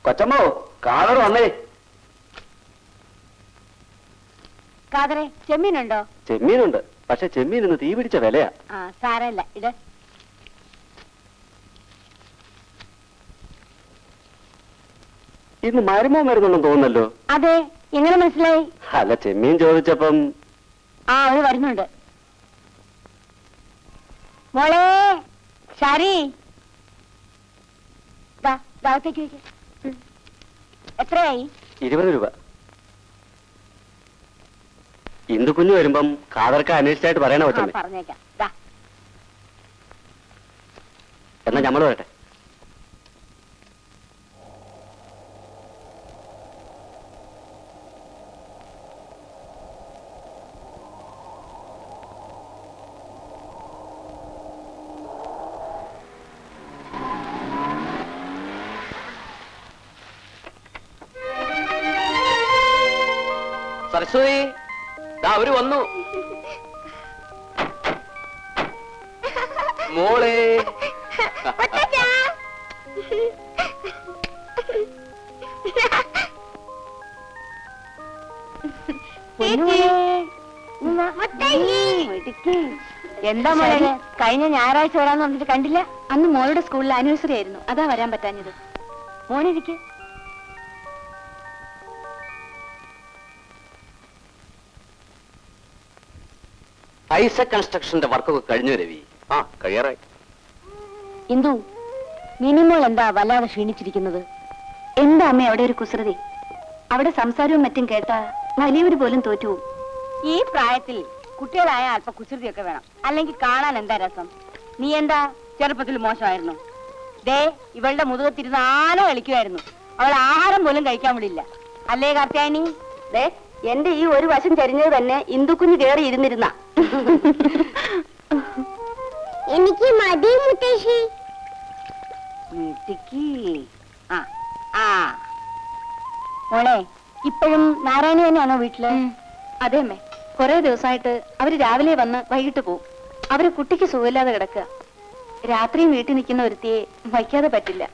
കൊച്ചമ്മോ, കാതർ വന്നേ. കാതറെ, ചെമ്മീനുണ്ടോ? ചെമ്മീനുണ്ട്, പക്ഷെ ചെമ്മീൻ ഇന്ന് തീ പിടിച്ച വിലയാ. സാരല്ല, ഇട്. ഇന്ന് മരുമോ വരുന്നുണ്ടെന്ന് തോന്നുന്നല്ലോ. അതെ, എങ്ങനെ മനസ്സിലായി? അല്ല, ചെമ്മീൻ ചോദിച്ചപ്പം. അവര് വരുന്നുണ്ട്. മോളെ ശരി, ദാവത്തേക്ക് വയ്ക്ക. എത്രയായി? 20 രൂപ. ഇന്ദു കുഞ്ഞു വരുമ്പം കാതർക്ക് അന്വേഷിച്ചായിട്ട് പറയണ കൊച്ചമ്മേ. പറഞ്ഞേക്കാം. എന്നാ ഞമ്മള് വരട്ടെ. സരസ്വതി, അവര് വന്നു. മോളെ എന്താ മോളെ, കഴിഞ്ഞ ഞായറാഴ്ച വരാന്ന് പറഞ്ഞിട്ട് കണ്ടില്ല? അന്ന് മോളുടെ സ്കൂളിൽ ആനിവേഴ്സറി ആയിരുന്നു, അതാ വരാൻ പറ്റാഞ്ഞത്. മോനിരിക്കെ. ഐസക് കൺസ്ട്രക്ഷന്റെ വർക്കൊക്കെ കഴിഞ്ഞു രവി. കഴിയാറായി. ഇന്ദു, മിനിമോൾ എന്താ വല്ലാതെ ക്ഷീണിച്ചിരിക്കുന്നത്? എന്താ അമ്മ അവിടെ ഒരു കുസൃതി? അവിടെ സംസാരവും മറ്റും കേട്ടാ വലിയവര് പോലും തോറ്റുപോകും. ഈ പ്രായത്തിൽ കുട്ടികളായ അല്പ കുസൃതിയൊക്കെ വേണം, അല്ലെങ്കിൽ കാണാൻ എന്താ രസം. നീ എന്താ ചെറുപ്പത്തിൽ മോശമായിരുന്നു? ദേ, ഇവളുടെ മുതുകത്തിരുന്ന് ആന കളിക്കുമായിരുന്നു. അവൾ ആഹാരം പോലും കഴിക്കാൻ വിടില്ല, അല്ലേ കാർത്യായനി? ദേ, എന്റെ ഈ ഒരു വശം ചരിഞ്ഞത് തന്നെ ഇന്ദുക്കുഞ്ഞ് കേറി ഇരുന്നിരുന്ന. എനിക്ക് മതി മുത്തശ്ശി. മോളെ, ഇപ്പോഴും നാരായണി തന്നെയാണോ വീട്ടില്? അതെ അമ്മേ, കുറെ ദിവസമായിട്ട് അവര് രാവിലെ വന്ന് വൈകിട്ട് പോവും. അവര് കുട്ടിക്ക് സുഖമില്ലാതെ കിടക്കുക. രാത്രിയും വീട്ടിൽ നിൽക്കുന്ന ഒരുത്തിയെ വയ്ക്കാതെ പറ്റില്ല.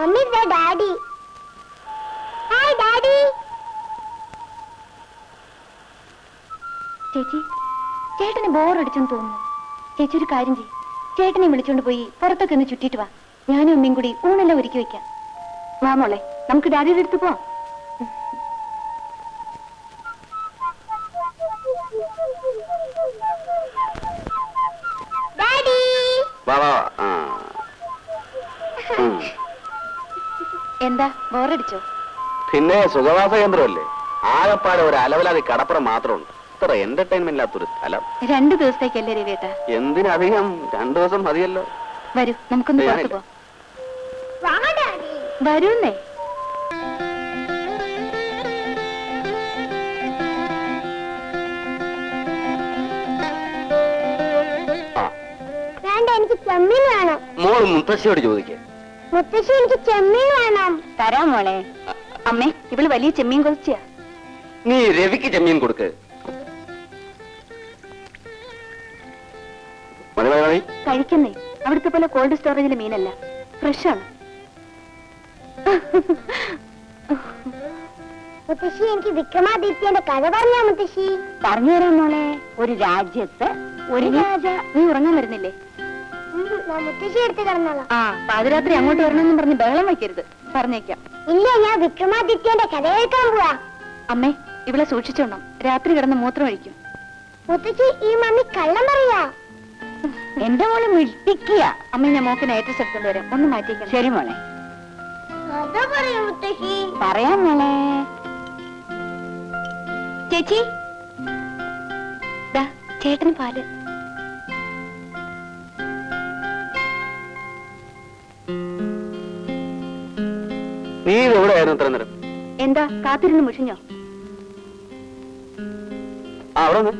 Mummy, daddy. Hi daddy. ചേച്ചി, ചേട്ടന് ബോറടിച്ചെന്ന് തോന്നുന്നു. ചേച്ചി ഒരു കാര്യം ചെയ്യും, ചേട്ടനെ വിളിച്ചോണ്ട് പോയി പുറത്തൊക്കെ ഒന്ന് ചുറ്റിട്ട് വാ. ഞാനും അമ്മയും കൂടി ഊണെല്ലാം ഒരുക്കി വെക്കാം. വാ മോളെ, നമുക്ക് ഡാഡിയുടെ അടുത്ത് പോവാം. എന്താ, ബോറടിച്ചോ? പിന്നെ സുഖവാസ കേന്ദ്രമല്ലേ, ആകപ്പാടെ ഒരു അലവലാതി കടപ്പുറം മാത്രമുണ്ട്. ഇത്ര എന്റർടൈൻമെന്റ് ഇല്ലാത്തൊരു സ്ഥലം. 2 ദിവസത്തേക്കല്ലേ രവിയേട്ടാ? എന്തിനധികം, 2 ദിവസം മതിയല്ലോ. വരൂ, നമുക്കൊന്ന് പുറത്ത് പോവാം. വരൂന്നേ. എനിക്ക് ചെമ്മീൻ വേണം. മോള് മുത്തശ്ശിയോട് ചോദിക്കേ. മുത്തശ്ശി, എനിക്ക് ചെമ്മീൻ വേണം. തരാം മോളെ. അമ്മേ, ഇവള് വലിയ ചെമ്മീൻ കൊതിച്ചാ. നീ രവിക്ക് ചെമ്മീൻ കൊടുക്ക്. കഴിക്കുന്നേ, അവിടുത്തെ പോലെ കോൾഡ് സ്റ്റോറേജിലെ മീനല്ല, ഫ്രഷാണ്. മുത്തശ്ശി, എനിക്ക് വിക്രമാദിത്യന്റെ കഥ പറഞ്ഞാ മുത്തശ്ശി? പറഞ്ഞു തരാം മോളെ. ഒരു രാജ്യത്ത് ഒരു രാജ. നീ ഉറങ്ങാൻ വരുന്നില്ലേ? മുത്തശ്ശി എടുത്ത് കിടന്നോളാം. പാതിരാത്രി അങ്ങോട്ട് വരണമെന്നും പറഞ്ഞ് ബഹളം വയ്ക്കരുത്, പറഞ്ഞേക്കാം. ഇല്ല, ഞാൻ വിക്രമാദിത്യന്റെ കഥ കേൾക്കാൻ പോവാ. അമ്മേ, ഇവിടെ സൂക്ഷിച്ചോണം, രാത്രി കിടന്ന് മൂത്രം ഒഴിക്കും. മുത്തശ്ശി ഈ മമ്മി കള്ളം പറയാ. എന്റെ മോള് മിട്ടിക്കുക. അമ്മ ഞാൻ മോക്ക് നൈറ്റ് എടുത്തോണ്ട് വരാം, ഒന്ന് മാറ്റിക്കാം. ശരി മോളെ. അതാ പറയാ മുത്തശ്ശി. പറയാം മോളെ. ചേച്ചി, ദാ ചേട്ടന് പാല്. നീ എവിടെയായിരുന്നു ഇത്ര നേരം? എന്താ കാത്തിരുന്ന് മുഷിഞ്ഞോ? ആ അവിടെ വന്ന്.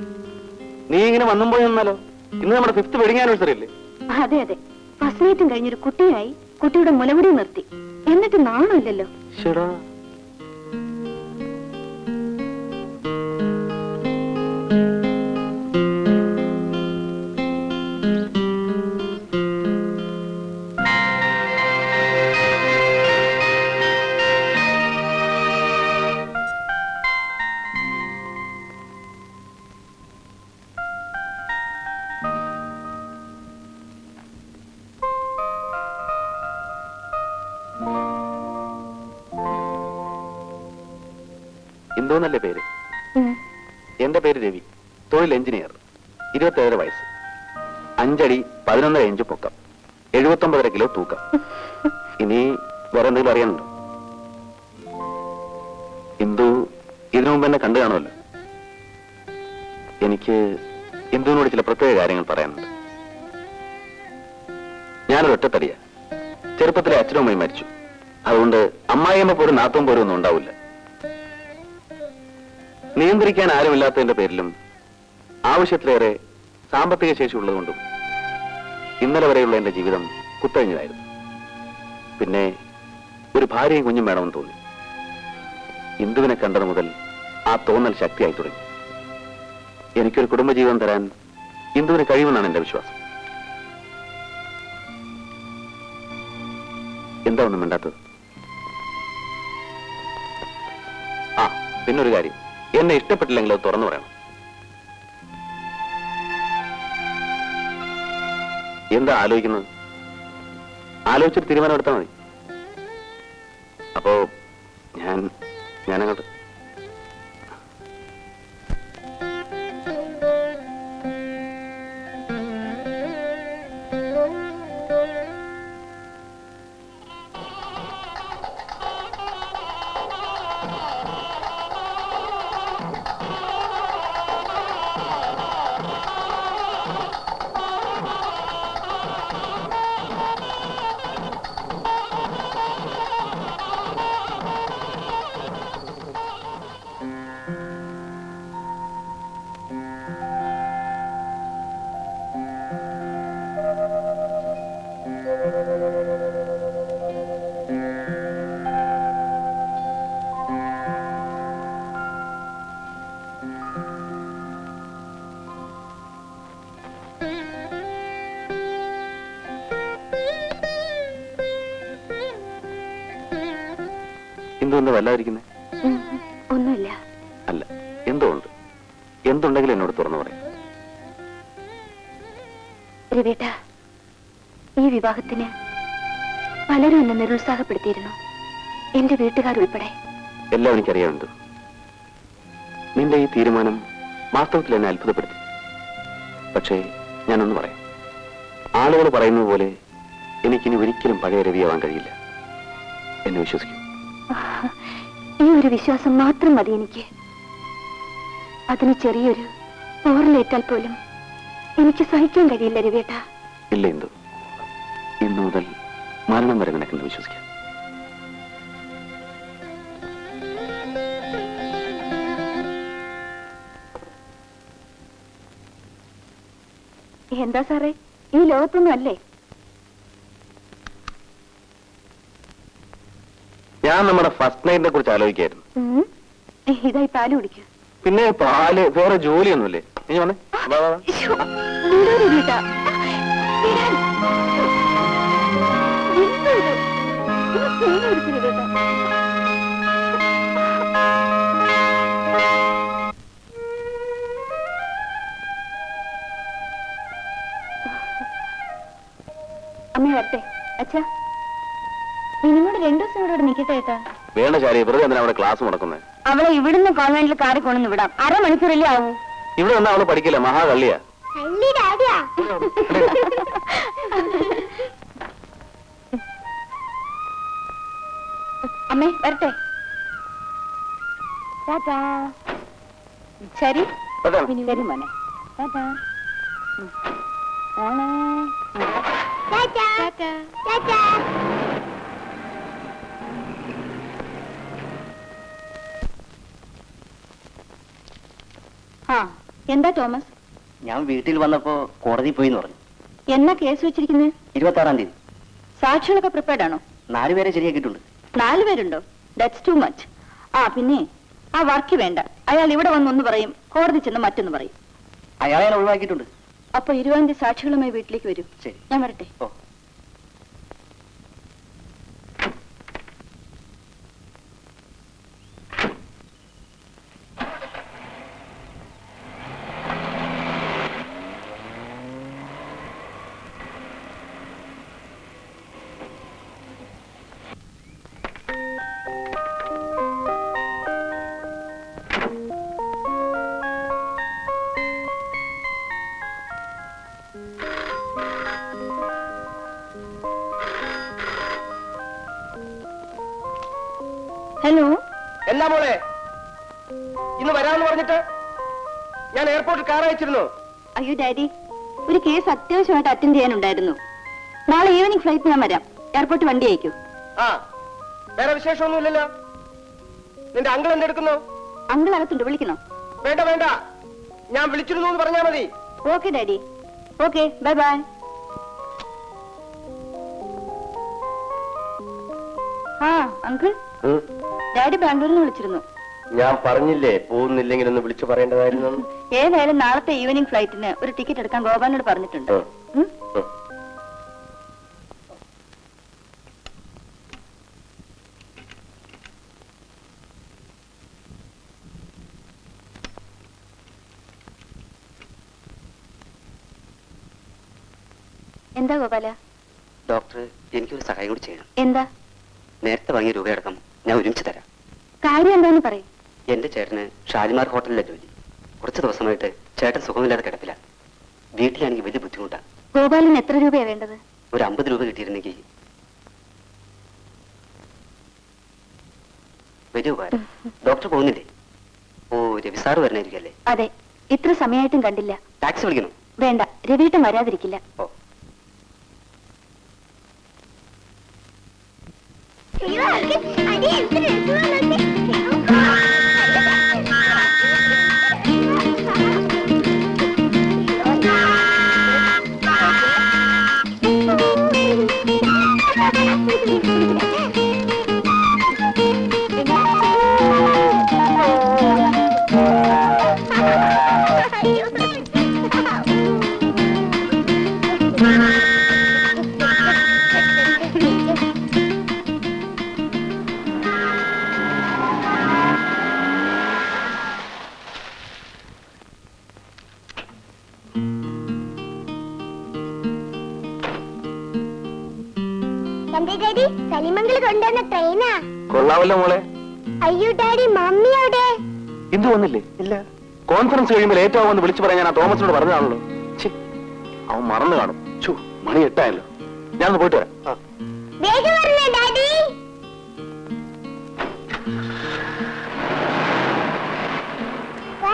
നീ ഇങ്ങനെ വന്നും പോയി നിന്നാലോ? ഇന്ന് നമ്മുടെ 5th വെഡിങ് ആനിവേഴ്സറി അല്ലേ? അതെ അതെ, ഫസ്റ്റ് നൈറ്റും കഴിഞ്ഞൊരു കുട്ടിയായി, കുട്ടിയുടെ മുലമുടി നിർത്തി. എന്നിട്ട് നാണമില്ലല്ലോ. ശടാ, എന്തോന്നല്ലേ പേര്? എന്റെ പേര് രവി, തൊഴിൽ എഞ്ചിനീയർ, 27 വയസ്സ്, 5 അടി 11 ഇഞ്ച് പൊക്കം, 79 കിലോ തൂക്കം. ഇനി വേറെ എന്തെങ്കിലും അറിയാനുണ്ടോ? ഇന്ദു ഇതിനു മുമ്പ് എന്നെ കണ്ടു കാണുമല്ലോ. എനിക്ക് ഇന്ദുവിനോട് ചില പ്രത്യേക കാര്യങ്ങൾ പറയാനുണ്ട്. ഞാനൊരു ഒറ്റത്തടിയാ. ചെറുപ്പത്തിലെ അച്ഛനും അമ്മയും മരിച്ചു. അതുകൊണ്ട് അമ്മായിയമ്മ പോലും നാത്തും പോലും ഒന്നും ഉണ്ടാവില്ല. നിയന്ത്രിക്കാൻ ആരുമില്ലാത്തതിന്റെ പേരിലും ആവശ്യത്തിലേറെ സാമ്പത്തിക ശേഷി ഉള്ളതുകൊണ്ടും ഇന്നലെ വരെയുള്ള എന്റെ ജീവിതം കുത്തഴിഞ്ഞതായിരുന്നു. പിന്നെ ഒരു ഭാര്യയും കുഞ്ഞും വേണമെന്ന് തോന്നി. ഇന്ദുവിനെ കണ്ടത് മുതൽ ആ തോന്നൽ ശക്തിയായി തുടങ്ങി. എനിക്കൊരു കുടുംബജീവിതം തരാൻ ഇന്ദുവിന് കഴിയുമെന്നാണ് എന്റെ വിശ്വാസം. എന്താ ഒന്നും മിണ്ടാത്തത്? ആ പിന്നൊരു കാര്യം, എന്നെ ഇഷ്ടപ്പെട്ടില്ലെങ്കിൽ അത് തുറന്നു പറയണം. എന്താ ആലോചിക്കുന്നത്? ആലോചിച്ചിട്ട് തീരുമാനം എടുത്താൽ മതി. അപ്പോ ഞാനങ്ങോട്ട്. എന്തുകൊണ്ട് വല്ലാതിരിക്കുന്നേ? ഒന്നുമില്ല. അല്ല, എന്തോ ഉണ്ട്. എന്തുണ്ടെങ്കിലും എന്നോട് തുറന്നു പറയും. രവിയേട്ട, ഈ വിവാഹത്തിന് പലരും എന്നെ നിരുത്സാഹപ്പെടുത്തിയിരുന്നു, എന്റെ വീട്ടുകാരുൾപ്പെടെ. എല്ലാം എനിക്കറിയാമുണ്ട്. നിന്റെ ഈ തീരുമാനം വാസ്തവത്തിൽ എന്നെ അത്ഭുതപ്പെടുത്തി. പക്ഷേ ഞാനൊന്ന് പറയാം. ആളുകൾ പറയുന്നത് പോലെ എനിക്കിനി ഒരിക്കലും പഴയ രവിയാവാൻ കഴിയില്ല. എന്നെ വിശ്വസിക്കും. ഈ ഒരു വിശ്വാസം മാത്രം മതി എനിക്ക്. അതിന് ചെറിയൊരു പോറലേറ്റാൽ പോലും എനിക്ക് സഹിക്കാൻ കഴിയില്ല രവിയേട്ട. ഇല്ല ഇന്ദു, ഇന്നു മുതൽ മരണം വരെ നിനക്കെന്ന് വിശ്വസിക്കാം. എന്താ സാറേ, ഈ ലോകത്തൊന്നും അല്ലേ? ഞാൻ നമ്മുടെ ഫസ്റ്റ് നൈറ്റിനെ കുറിച്ച് ആലോചിക്കായിരുന്നു. ഇതായി പാല് കുടിക്കൂ. പിന്നെ പാല് വേറെ ജോലിയൊന്നുമില്ലേ? നീ വന്നേ. വാ, വാ, വാ. അമ്മ വരട്ടെ. അച്ഛാ, ഇനിമോട് 2 ദിവസം ഇവിടെ നിൽക്കട്ടെ ഏട്ടാ. വേണ്ട ശാരി, വെറുതെ എന്തിനാ അവിടെ ക്ലാസ് മുടക്കുന്നത്? അവളെ ഇവിടുന്ന് കോൺവെന്റിൽ കാറി കൊണ്ടു വിടാം. അരമണിക്കൂറല്ലേ ആവൂ. ഇവിടെ വന്നാൽ അവള് പഠിക്കില്ല, മഹാകള്ളിയാ. കള്ളി ഡാഡിയാ. അമ്മേ വരട്ടെ. ടാറ്റാ. ശരി ശരി മോനെ. ടാറ്റാ. മോളെ. ടാറ്റാ. ടാറ്റാ. ആ എന്താ തോമസ്? ഞാൻ വീട്ടിൽ വന്നപ്പോ കോടതി പോയി പറഞ്ഞു. എന്നാ കേസ് വെച്ചിരിക്കുന്നത്? 26-ാം തീയതി. സാക്ഷികളൊക്കെ പ്രിപ്പയർഡ് ആണോ? 4 പേരെ ശരിയാക്കിയിട്ടുണ്ട്. 4 പേരുണ്ടോ? That's too much. ആ പിന്നെ ആ വർക്ക് വേണ്ട. അയാൾ ഇവിടെ വന്നൊന്ന് പറയും, കോടതി ചെന്ന് മറ്റൊന്ന് പറയും. അയാളെ ഞാൻ ഒഴിവാക്കിയിട്ടുണ്ട്. അപ്പൊ 20-ാം തീയതി സാക്ഷികളുമായി വീട്ടിലേക്ക് വരൂ. ശരി, ഞാൻ വരട്ടെ. ഓ. ഹലോ. എന്താ മോളെ ഇന്ന് വരാമെന്ന് പറഞ്ഞിട്ട്? ഞാൻ എയർപോർട്ടിൽ കാർ അയച്ചിരുന്നു. അയ്യോ ഡാഡി, ഒരു കേസ് അത്യാവശ്യമായിട്ട് അറ്റൻഡ് ചെയ്യാനുണ്ടായിരുന്നു. നാളെ ഈവനിങ് ഫ്ലൈറ്റ് ഞാൻ വരാം. എയർപോർട്ട് വണ്ടി അയക്കൂ. ആ വേറെ വിശേഷമൊന്നുമില്ലല്ലോ. നിന്റെ അങ്കിൾ എന്തെടുക്കുന്നു? അങ്കിൾ അകത്തുണ്ട്, വിളിക്കണോ? വേണ്ട വേണ്ട, ഞാൻ വിളിച്ചിരുന്നു എന്ന് പറഞ്ഞാൽ മതി. Okay daddy. Okay, bye bye. ആ അങ്കിൾ, ഡാഡി ബാംഗ്ലൂരിൽ നിന്ന് വിളിച്ചിരുന്നു. ഞാൻ പറഞ്ഞില്ലേ പോകുന്നില്ലെങ്കിൽ ഒന്ന് വിളിച്ചു പറയേണ്ടതായിരുന്നു. ഏതായാലും നാളത്തെ ഈവനിങ് ഫ്ലൈറ്റിന് ഒരു ടിക്കറ്റ് എടുക്കാൻ ഗോപാലിനോട് പറഞ്ഞിട്ടുണ്ട്. ഉം? എന്താ ഗോപാല? ഡോക്ടർ, എനിക്കൊരു സഹായം കൂടി ചെയ്യണം. എന്താ? നേരത്തെ വാങ്ങിയ രൂപയടക്കം ഞാൻ ഒരുമിച്ച് തരാം. കാര്യം എന്താന്ന് പറയും. എന്റെ ചേട്ടന് ഷാലിമാർ ഹോട്ടലിലെ ജോലി. കുറച്ച് ദിവസമായിട്ട് ചേട്ടൻ സുഖമില്ലാതെ കിടപ്പിലാണ്. വീട്ടിലാണെങ്കിൽ വലിയ ബുദ്ധിമുട്ടാണ്. ഗോപാലിന് എത്ര രൂപയാ വേണ്ടത്? ഒരു 50 രൂപ കിട്ടിയിരുന്നെങ്കിൽ വലിയ ഉപകാരം. ഡോക്ടർ പോകുന്നില്ലേ? ഓ, രവി സാറ് വരണായിരിക്കല്ലേ? അതെ, ഇത്ര സമയമായിട്ടും കണ്ടില്ല. ടാക്സി വിളിക്കണം? വേണ്ട, രവിയേട്ടൻ വരാതിരിക്കില്ല. ഓ. അയ്യോ, അടി എന്ത് രസമാണ്. എന്റെ ഡാഡി സലിമംഗിൾ കൊണ്ടുവന്ന ട്രെയിനാ. കൊള്ളാവല്ലോ മോളെ. അയ്യോ ഡാഡി, മമ്മി അവിടെ. ഇന്ദു വന്നില്ലേ? ഇല്ല. കോൺഫറൻസ് കഴിയുമ്പോൾ ലേറ്റ് ആവുമെന്ന് വിളിച്ചു പറയാൻ ഞാൻ ആ തോമസിനോട് പറഞ്ഞതാണല്ലോ. അവൻ മറന്നു കാണും. മണി 8 ആയല്ലോ. ഞാനൊന്ന് പോയിട്ട് വരാം. വേഗം വരണേ ഡാഡി.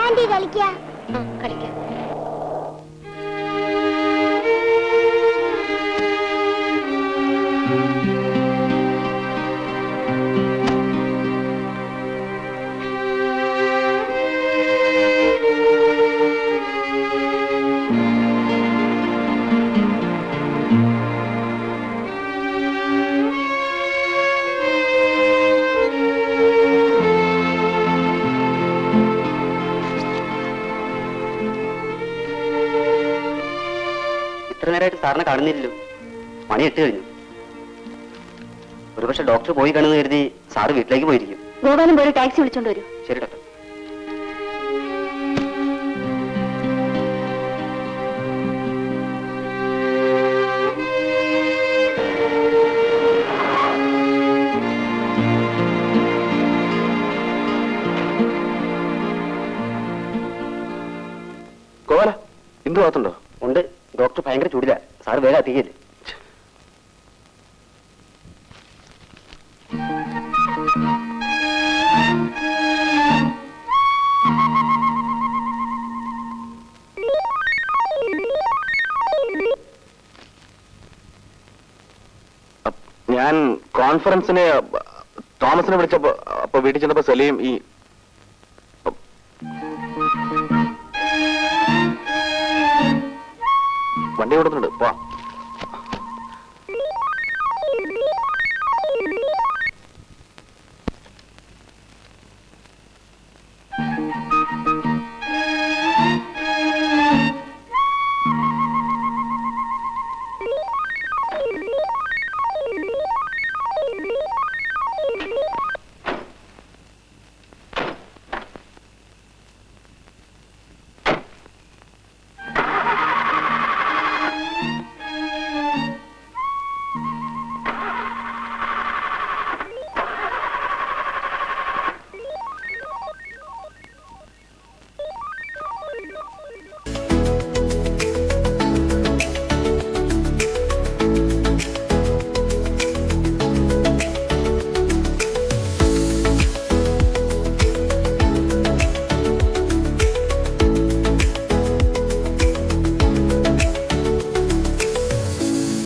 ആന്റി കളിക്കാം. കളിക്കാം. ഇത്ര നേരമായിട്ട് സാറിനെ കാണുന്നില്ലല്ലോ. മണി 8 കഴിഞ്ഞു. ഒരുപക്ഷെ ഡോക്ടർ പോയി കാണുമെന്ന് കരുതി സാറ് വീട്ടിലേക്ക് പോയിരിക്കും. ഗോപാലൻ പോയി ടാക്സി വിളിച്ചോണ്ട് വരൂ. ശരി ഡോക്ടർ. കോല ഇന്ദു ഭാഗത്തുണ്ടോ? ഉണ്ട്. ഡോക്ടർ ഭയങ്കര ചൂടില്ല. സാറ് വേഗം എത്തിക്കില്ലേ? ഞാൻ കോൺഫറൻസിന് തോമസിനെ വിളിച്ചപ്പോ അപ്പൊ വീട്ടിൽ ചെന്നപ്പോ സലീം ഈ വണ്ടി കൊടുക്കുന്നുണ്ട്. പോ.